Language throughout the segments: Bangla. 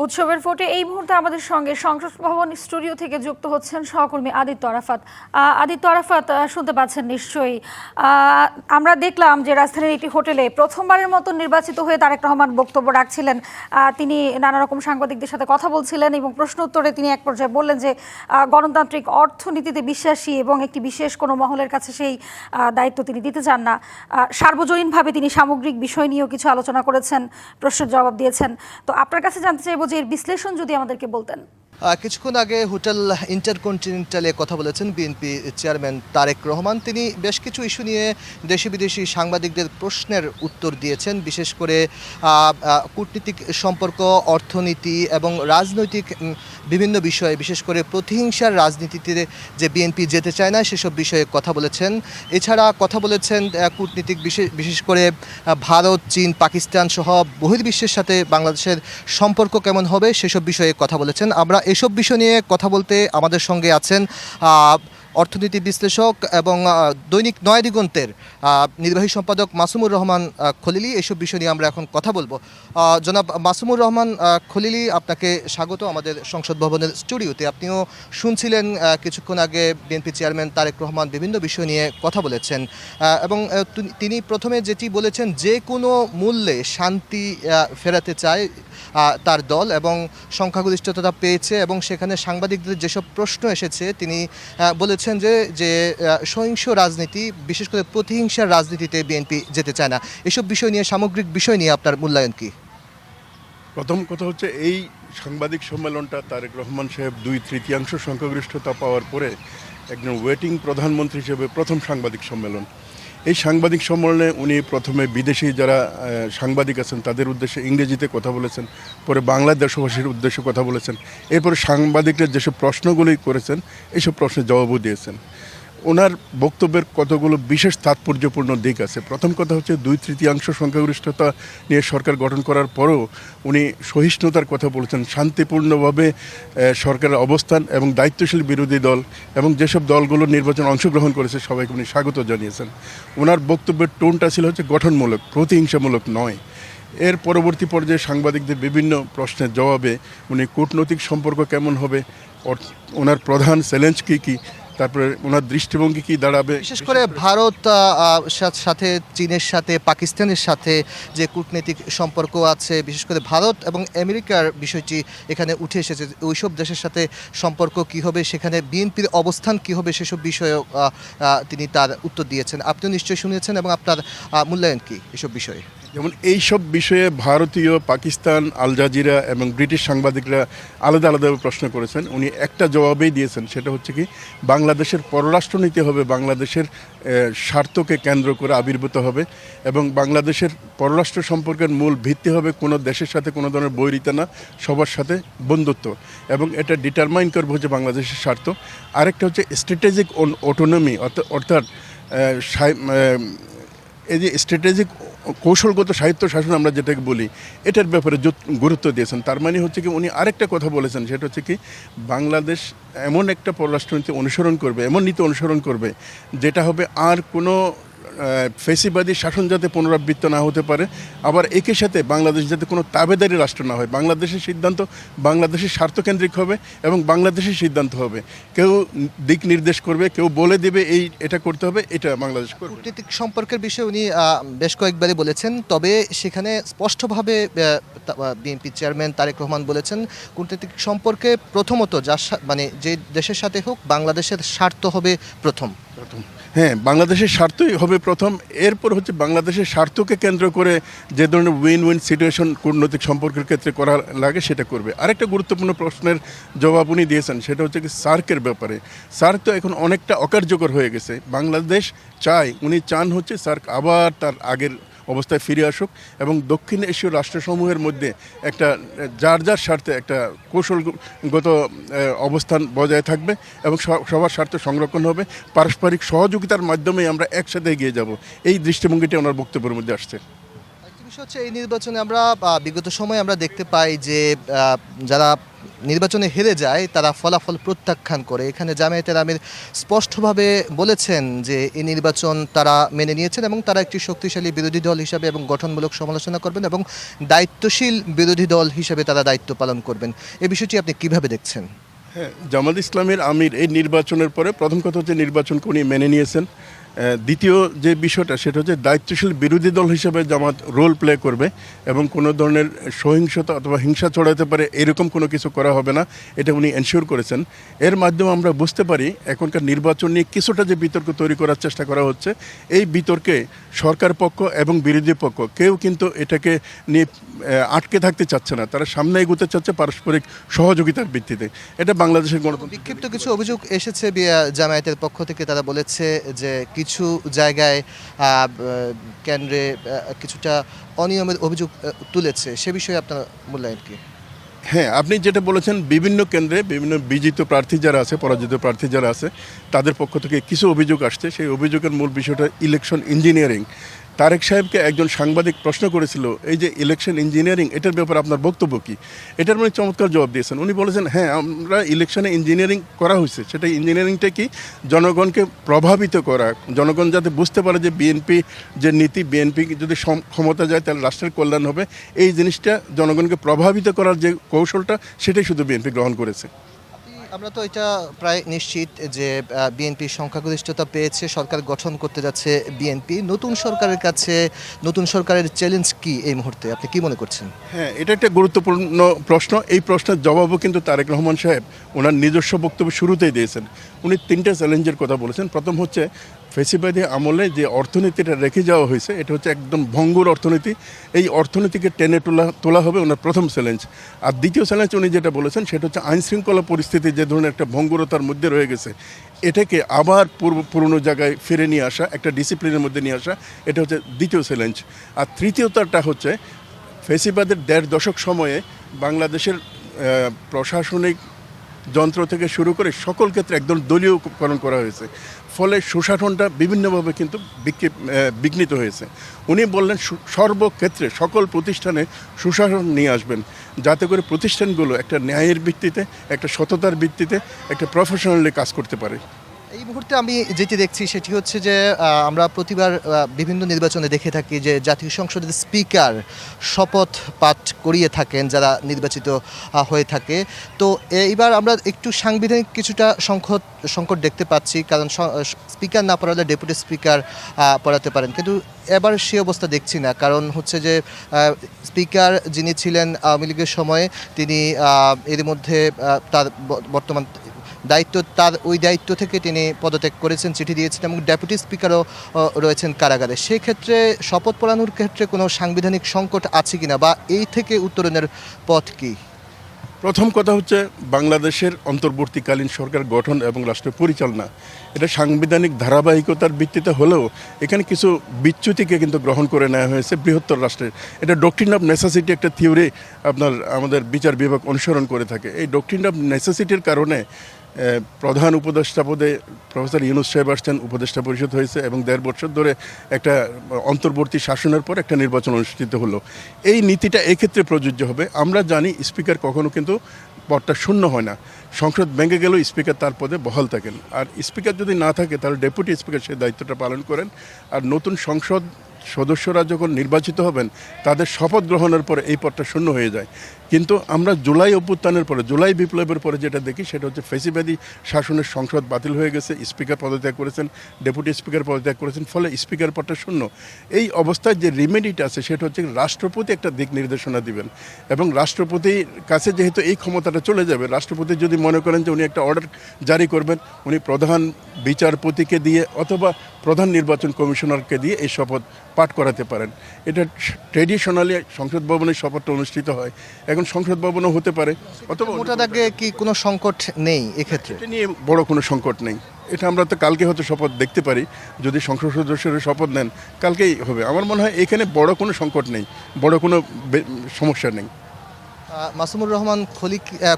উৎসবের ফোটে এই মুহূর্তে আমাদের সঙ্গে সংসদ ভবন স্টুডিও থেকে যুক্ত হচ্ছেন সহকর্মী আদিত্য আরাফাত। আদিত্য আরাফাত, শুনতে পাচ্ছেন নিশ্চয়ই। আমরা দেখলাম যে রাজধানীর একটি হোটেলে প্রথমবারের মতো নির্বাচিত হয়ে তারেক রহমান বক্তব্য রাখছিলেন। তিনি নানা রকম সাংবাদিকদের সাথে কথা বলছিলেন এবং প্রশ্ন উত্তরে তিনি এক পর্যায়ে বললেন যে গণতান্ত্রিক অর্থনীতিতে বিশ্বাসী এবং একটি বিশেষ কোনো মহলের কাছে সেই দায়িত্ব তিনি দিতে চান না। সার্বজনীনভাবে তিনি সামগ্রিক বিষয় নিয়েও কিছু আলোচনা করেছেন, প্রশ্নের জবাব দিয়েছেন। তো আপনার কাছে জানতে চাইবো যে এর বিশ্লেষণ যদি আমাদেরকে বলতেন। কিছুক্ষণ আগে হোটেল ইন্টারকন্টিনেন্টালে কথা বলেছেন বিএনপি চেয়ারম্যান তারেক রহমান। তিনি বেশ কিছু ইস্যু নিয়ে দেশি বিদেশি সাংবাদিকদের প্রশ্নের উত্তর দিয়েছেন, বিশেষ করে কূটনীতিক সম্পর্ক, অর্থনীতি এবং রাজনৈতিক বিভিন্ন বিষয়ে, বিশেষ করে প্রতিহিংসার রাজনীতিতে যে বিএনপি যেতে চায় না সেসব বিষয়ে কথা বলেছেন। এছাড়া কথা বলেছেন কূটনীতিক বিশেষ করে ভারত, চীন, পাকিস্তান সহ বহির্বিশ্বের সাথে বাংলাদেশের সম্পর্ক কেমন হবে সেসব বিষয়ে কথা বলেছেন। আমরা এসব বিষয় নিয়ে কথা বলতে আমাদের সঙ্গে আছেন অর্থনীতি বিশ্লেষক এবং দৈনিক নয়া দিগন্তের নির্বাহী সম্পাদক মাসুমুর রহমান খলিলি। এসব বিষয় নিয়ে আমরা এখন কথা বলবো। জনাব মাসুমুর রহমান খলিলি, আপনাকে স্বাগত আমাদের সংসদ ভবনের স্টুডিওতে। আপনিও শুনছিলেন কিছুক্ষণ আগে বিএনপি চেয়ারম্যান তারেক রহমান বিভিন্ন বিষয় নিয়ে কথা বলেছেন এবং তিনি প্রথমে যেটি বলেছেন, যে কোনো মূল্যে শান্তি ফেরাতে চায় তার দল এবং সংখ্যাগরিষ্ঠতা পেয়েছে, এবং সেখানে সাংবাদিকদের যেসব প্রশ্ন এসেছে তিনি বলেছেন যে সহিংস রাজনীতি, বিশেষ করে প্রতিহিংসার রাজনীতিতে বিএনপি যেতে চায় না। এসব বিষয় নিয়ে, সামগ্রিক বিষয় নিয়ে আপনার মূল্যায়ন কি? প্রথম কথা হচ্ছে, এই সাংবাদিক সম্মেলনটা তারেক রহমান সাহেব 2/3 সংখ্যাগরিষ্ঠতা পাওয়ার পরে একজন ওয়েটিং প্রধানমন্ত্রী হিসেবে প্রথম সাংবাদিক সম্মেলন। এই সাংবাদিক সম্মেলনে উনি প্রথমে বিদেশি যারা সাংবাদিক আছেন তাদের উদ্দেশ্যে ইংরেজিতে কথা বলেছেন, পরে বাংলা দেশবাসীর উদ্দেশ্যে কথা বলেছেন, এরপরে সাংবাদিকরা যেসব প্রশ্নগুলি করেছেন এইসব প্রশ্নের জবাবও দিয়েছেন। ওনার বক্তব্যের কতগুলো বিশেষ তাৎপর্যপূর্ণ দিক আছে। প্রথম কথা হচ্ছে, 2/3 সংখ্যাগরিষ্ঠতা নিয়ে সরকার গঠন করার পরও উনি সহিষ্ণুতার কথা বলেছেন, শান্তিপূর্ণভাবে সরকারের অবস্থান এবং দায়িত্বশীল বিরোধী দল এবং যেসব দলগুলো নির্বাচনে অংশগ্রহণ করেছে সবাইকে উনি স্বাগত জানিয়েছেন। ওনার বক্তব্যের টোনটা ছিল হচ্ছে গঠনমূলক, প্রতিহিংসামূলক নয়। এর পরবর্তী পর্যায়ে সাংবাদিকদের বিভিন্ন প্রশ্নের জবাবে উনি কূটনৈতিক সম্পর্ক কেমন হবে, ওনার প্রধান চ্যালেঞ্জ কী, তারপরে ওনার দৃষ্টিভঙ্গি কী দাঁড়াবে, বিশেষ করে ভারত সাথে, চীনের সাথে, পাকিস্তানের সাথে যে কূটনৈতিক সম্পর্ক আছে, বিশেষ করে ভারত এবং আমেরিকার বিষয়টি এখানে উঠে এসেছে। ওইসব দেশের সাথে সম্পর্ক কী হবে, সেখানে বিএনপির অবস্থান কী হবে, সেসব বিষয়েও তিনি তার উত্তর দিয়েছেন। আপনিও নিশ্চয়ই শুনেছেন, এবং আপনার মূল্যায়ন কী এসব বিষয়ে? যেমন এইসব বিষয়ে ভারতীয়, পাকিস্তান, আল জাজিরা এবং ব্রিটিশ সাংবাদিকরা আলাদা আলাদাভাবে প্রশ্ন করেছেন। উনি একটা জবাবেই দিয়েছেন, সেটা হচ্ছে কি, বাংলাদেশের পররাষ্ট্রনীতি হবে বাংলাদেশের স্বার্থকে কেন্দ্র করে আবির্ভূত হবে, এবং বাংলাদেশের পররাষ্ট্র সম্পর্কের মূল ভিত্তি হবে কোনো দেশের সাথে কোনো ধরনের বৈরিতা না, সবার সাথে বন্ধুত্ব, এবং এটা ডিটারমাইন করবে হচ্ছে বাংলাদেশের স্বার্থ। আরেকটা হচ্ছে স্ট্র্যাটেজিক অটোনমি, অর্থাৎ এই যে স্ট্র্যাটেজিক কৌশলগত সাহিত্য শাসন আমরা যেটাকে বলি, এটার ব্যাপারে গুরুত্ব দিয়েছেন। তার মানে হচ্ছে কি, উনি আরেকটা কথা বলেছেন, সেটা হচ্ছে কি, বাংলাদেশ এমন একটা পররাষ্ট্রনীতি অনুসরণ করবে, এমন নীতি অনুসরণ করবে যেটা হবে আর কোনো ফেসিবাদী শাসন যাতে পুনরাবৃত্ত না হতে পারে, আবার একই সাথে বাংলাদেশ যাতে কোনো তাবেদারি রাষ্ট্র না হয়। বাংলাদেশের সিদ্ধান্ত বাংলাদেশের স্বার্থকেন্দ্রিক হবে এবং বাংলাদেশের সিদ্ধান্ত হবে। কেউ দিক নির্দেশ করবে, কেউ বলে দেবে এটা করতে হবে, এটা বাংলাদেশ করবে। কূটনৈতিক সম্পর্কের বিষয়ে উনি বেশ কয়েকবারই বলেছেন, তবে সেখানে স্পষ্টভাবে বিএনপি চেয়ারম্যান তারেক রহমান বলেছেন, কূটনৈতিক সম্পর্কে প্রথমত মানে যে দেশের সাথে হোক, বাংলাদেশের স্বার্থ হবে প্রথম। হ্যাঁ, বাংলাদেশের স্বার্থই হবে প্রথম। এরপর হচ্ছে বাংলাদেশের স্বার্থকে কেন্দ্র করে যে ধরনের উইন উইন সিচুয়েশন কূটনৈতিক সম্পর্কের ক্ষেত্রে করা লাগে সেটা করবে। আরেকটা গুরুত্বপূর্ণ প্রশ্নের জবাব উনি দিয়েছেন, সেটা হচ্ছে কি, সার্কের ব্যাপারে। সার্ক তো এখন অনেকটা অকার্যকর হয়ে গেছে। বাংলাদেশ উনি চান হচ্ছে সার্ক আবার তার আগের অবস্থায় ফিরে আসুক, এবং দক্ষিণ এশীয় রাষ্ট্রসমূহের মধ্যে একটা যার যার স্বার্থে একটা কৌশলগত অবস্থান বজায় থাকবে এবং সবার স্বার্থ সংরক্ষণ হবে। পারস্পরিক সহযোগিতার মাধ্যমে আমরা একসাথে এগিয়ে যাব, এই দৃষ্টিভঙ্গিটি ওনার বক্তব্যের মধ্যে আসছে। বিষয় হচ্ছে, এই নির্বাচনে আমরা বিগত সময়ে আমরা দেখতে পাই যে যারা নির্বাচনে হেরে যায় তারা ফলাফল প্রত্যাখ্যান করে। এখানে জামায়াতের আমির স্পষ্টভাবে বলেছেন যে এই নির্বাচন তারা মেনে নিয়েছেন এবং তারা একটি শক্তিশালী বিরোধী দল হিসাবে এবং গঠনমূলক সমালোচনা করবেন এবং দায়িত্বশীল বিরোধী দল হিসাবে তারা দায়িত্ব পালন করবেন। এই বিষয়টি আপনি কিভাবে দেখছেন? হ্যাঁ, জামাত ইসলামের আমির এই নির্বাচনের পরে প্রথম কথা হচ্ছে নির্বাচনকে উনি মেনে নিয়েছেন। দ্বিতীয় যে বিষয়টা সেটা হচ্ছে দায়িত্বশীল বিরোধী দল হিসেবে জামাত রোল প্লে করবে এবং কোনো ধরনের সহিংসতা অথবা হিংসা ছড়াতে পারে এরকম কোনো কিছু করা হবে না, এটা উনি এনশিওর করেছেন। এর মাধ্যমে আমরা বুঝতে পারি এখনকার নির্বাচন নিয়ে কিছুটা যে বিতর্ক তৈরি করার চেষ্টা করা হচ্ছে, এই বিতর্কে সরকার পক্ষ এবং বিরোধী পক্ষ কেউ কিন্তু এটাকে নিয়ে আটকে থাকতে চাচ্ছে না, তারা সামনে এগোতে চাচ্ছে পারস্পরিক সহযোগিতার ভিত্তিতে। এটা বাংলাদেশের গণতন্ত্র। বিক্ষিপ্ত কিছু অভিযোগ এসেছে জামায়াতের পক্ষ থেকে, তারা বলেছে যে কিছু জায়গায় কেন্দ্রে কিছুটা অনিয়মের অভিযোগ তুলেছে, সে বিষয়ে আপনার মূল্যায়ন কি? হ্যাঁ, আপনি যেটা বলেছেন বিভিন্ন কেন্দ্রে বিভিন্ন বিজিত প্রার্থী যারা আছে, পরাজিত প্রার্থী যারা আছে, তাদের পক্ষ থেকে কিছু অভিযোগ আসছে। সেই অভিযোগের মূল বিষয়টা ইলেকশন ইঞ্জিনিয়ারিং। তারেক সাহেবকে একজন সাংবাদিক প্রশ্ন করেছিল, এই যে ইলেকশন ইঞ্জিনিয়ারিং এটার ব্যাপারে আপনার বক্তব্য কী? এটার মানে চমৎকার জবাব দিয়েছেন। উনি বলেছেন, হ্যাঁ, আমরা ইলেকশনে ইঞ্জিনিয়ারিং করা হয়েছে। সেটা ইঞ্জিনিয়ারিংটা কি? জনগণকে প্রভাবিত করা, জনগণ যাতে বুঝতে পারে যে বিএনপি যে নীতি, বিএনপি যদি ক্ষমতা যায় তাহলে রাষ্ট্রের কল্যাণ হবে, এই জিনিসটা জনগণকে প্রভাবিত করার যে কৌশলটা সেটাই শুধু বিএনপি গ্রহণ করেছে। আমরা তো এটা প্রায় নিশ্চিত যে বিএনপি সংখ্যাগরিষ্ঠতা পেয়েছে, সরকার গঠন করতে যাচ্ছে বিএনপি। নতুন সরকারের কাছে নতুন সরকারের চ্যালেঞ্জ কি এই মুহূর্তে, আপনি কি মনে করছেন? হ্যাঁ, এটা একটা গুরুত্বপূর্ণ প্রশ্ন। এই প্রশ্নের জবাবও কিন্তু তারেক রহমান সাহেব ওনার নিজস্ব বক্তব্য শুরুতেই দিয়েছেন। উনি তিনটে চ্যালেঞ্জের কথা বলেছেন। প্রথম হচ্ছে ফেসিবাদী আমলে যে অর্থনীতিটা রেখে যাওয়া হয়েছে, এটা হচ্ছে একদম ভঙ্গুর অর্থনীতি। এই অর্থনীতিকে টেনে তোলা হবে ওনার প্রথম চ্যালেঞ্জ। আর দ্বিতীয় চ্যালেঞ্জ উনি যেটা বলেছেন সেটা হচ্ছে আইনশৃঙ্খলা পরিস্থিতি যে ধরনের একটা ভঙ্গুরতার মধ্যে রয়ে গেছে, এটাকে আবার পুরনো জায়গায় ফিরে নিয়ে আসা, একটা ডিসিপ্লিনের মধ্যে নিয়ে আসা, এটা হচ্ছে দ্বিতীয় চ্যালেঞ্জ। আর তৃতীয়টা হচ্ছে ফেসিবাদের 1.5 দশক সময়ে বাংলাদেশের প্রশাসনিক যন্ত্র থেকে শুরু করে সকল ক্ষেত্রে একদম দলীয়করণ করা হয়েছে, ফলে সুশাসনটা বিভিন্নভাবে কিন্তু বিঘ্নিত হয়েছে। উনি বললেন সর্বক্ষেত্রে সকল প্রতিষ্ঠানে সুশাসন নিয়ে আসবেন, যাতে করে প্রতিষ্ঠানগুলো একটা ন্যায়ের ভিত্তিতে, একটা সততার ভিত্তিতে, একটা প্রফেশনালি কাজ করতে পারে। এই মুহূর্তে আমি যেটি দেখছি সেটি হচ্ছে যে আমরা প্রতিবার বিভিন্ন নির্বাচনে দেখে থাকি যে জাতীয় সংসদের স্পিকার শপথ পাঠ করিয়ে থাকেন যারা নির্বাচিত হয়ে থাকে। তো এইবার আমরা একটু সাংবিধানিক কিছুটা সংকট দেখতে পাচ্ছি, কারণ স্পিকার না পড়ালে ডেপুটি স্পিকার পড়াতে পারেন, কিন্তু এবার সে অবস্থা দেখছি না। কারণ হচ্ছে যে স্পিকার যিনি ছিলেন আওয়ামী লীগের সময়ে, তিনি এর মধ্যে তার বর্তমান ওই দায়িত্ব থেকে তিনি পদত্যাগ করেছেন, চিঠি দিয়েছেন এবং ডেপুটি স্পিকারও রয়েছেন কারাগারে। সেক্ষেত্রে শপথ পড়ানোর ক্ষেত্রে কোনো সাংবিধানিক সংকট আছে কিনা বা এই থেকে উত্তরণের পথ কি? প্রথম কথা হচ্ছে বাংলাদেশের অন্তর্বর্তীকালীন সরকার গঠন এবং রাষ্ট্র পরিচালনা, এটা সাংবিধানিক ধারাবাহিকতার ভিত্তিতে হলেও এখানে কিছু বিচ্যুতিকে কিন্তু গ্রহণ করে নেওয়া হয়েছে বৃহত্তর রাষ্ট্রের। এটা ডক্ট্রিন অফ নেসেসিটি একটা থিওরি আমাদের বিচার বিভাগ অনুসরণ করে থাকে। এই ডক্ট্রিন অফ নেসেসিটির কারণে প্রধান উপদেষ্টা পদে প্রফেসর ইউনূস সাহেব আসছেন, উপদেষ্টা পরিষদ হয়েছে এবং 1.5 বছর ধরে একটা অন্তর্বর্তী শাসনের পর একটা নির্বাচন অনুষ্ঠিত হলো। এই নীতিটা এক্ষেত্রে প্রযোজ্য হবে। আমরা জানি স্পিকার কখনো কিন্তু পদটা শূন্য হয় না, সংসদ ভেঙে গেলেও স্পিকার তার পদে বহাল থাকেন। আর স্পিকার যদি না থাকে তাহলে ডেপুটি স্পিকার সেই দায়িত্বটা পালন করেন। আর নতুন সংসদ সদস্যরা যখন নির্বাচিত হবেন তাদের শপথ গ্রহণের পরে এই পদটা শূন্য হয়ে যায়। কিন্তু আমরা জুলাই অভ্যুত্থানের পরে, জুলাই বিপ্লবের পরে যেটা দেখি সেটা হচ্ছে ফেসিবাদী শাসনের সংসদ বাতিল হয়ে গেছে, স্পিকার পদত্যাগ করেছেন, ডেপুটি স্পিকার পদত্যাগ করেছেন, ফলে স্পিকার পদটা শূন্য। এই অবস্থায় যে রিমেডিটা আছে সেটা হচ্ছে রাষ্ট্রপতি একটা দিক নির্দেশনা দিবেন এবং রাষ্ট্রপতির কাছে যেহেতু এই ক্ষমতাটা চলে যাবে, রাষ্ট্রপতি যদি মনে করেন যে উনি একটা অর্ডার জারি করবেন, উনি প্রধান বিচারপতিকে দিয়ে অথবা প্রধান নির্বাচন কমিশনারকে দিয়ে এই শপথ পাঠ করাতে পারেন। এটা ট্রেডিশনালি সংসদ ভবনে শপথটা অনুষ্ঠিত হয়, এখন সংসদ ভবনও হতে পারে। অথবা মোটা দাগে কি কোনো সংকট নেই এক্ষেত্রে? এটা নিয়ে বড় কোনো সংকট নেই। এটা আমরা তো কালকে হয়তো শপথ দেখতে পারি, যদি সংসদ সদস্যরা শপথ নেন কালকেই হবে। আমার মনে হয় এখানে বড় কোনো সংকট নেই, বড় কোনো সমস্যা নেই। মাসুমুর রহমান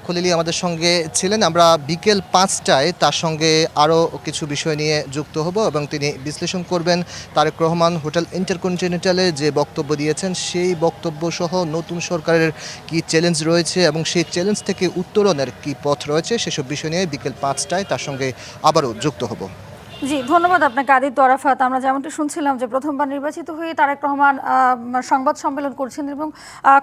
খলিলি আমাদের সঙ্গে ছিলেন। আমরা বিকেল 5টায় তার সঙ্গে আরও কিছু বিষয় নিয়ে যুক্ত হব এবং তিনি বিশ্লেষণ করবেন তারেক রহমান হোটেল ইন্টারকন্টিনেন্টালে যে বক্তব্য দিয়েছেন সেই বক্তব্য সহ নতুন সরকারের কি চ্যালেঞ্জ রয়েছে এবং সেই চ্যালেঞ্জ থেকে উত্তরণের কি পথ রয়েছে সেসব বিষয় নিয়ে বিকেল 5টায় তার সঙ্গে আবারও যুক্ত হব। জি, ধন্যবাদ আপনাকে আদিত্য আরাফাত। আমরা যেমনটি শুনছিলাম যে প্রথমবার নির্বাচিত হয়ে তারেক রহমান সংবাদ সম্মেলন করছেন এবং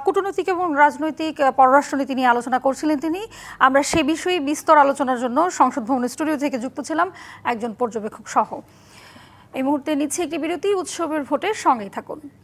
কূটনৈতিক এবং রাজনৈতিক পররাষ্ট্রনীতি নিয়ে আলোচনা করছিলেন তিনি। আমরা সে বিষয়ে বিস্তর আলোচনার জন্য সংসদ ভবনের স্টুডিও থেকে যুক্ত ছিলাম একজন পর্যবেক্ষক সহ। এই মুহূর্তে নিচ্ছে একটি বিরতি, উৎসবের ভোটের সঙ্গেই থাকুন।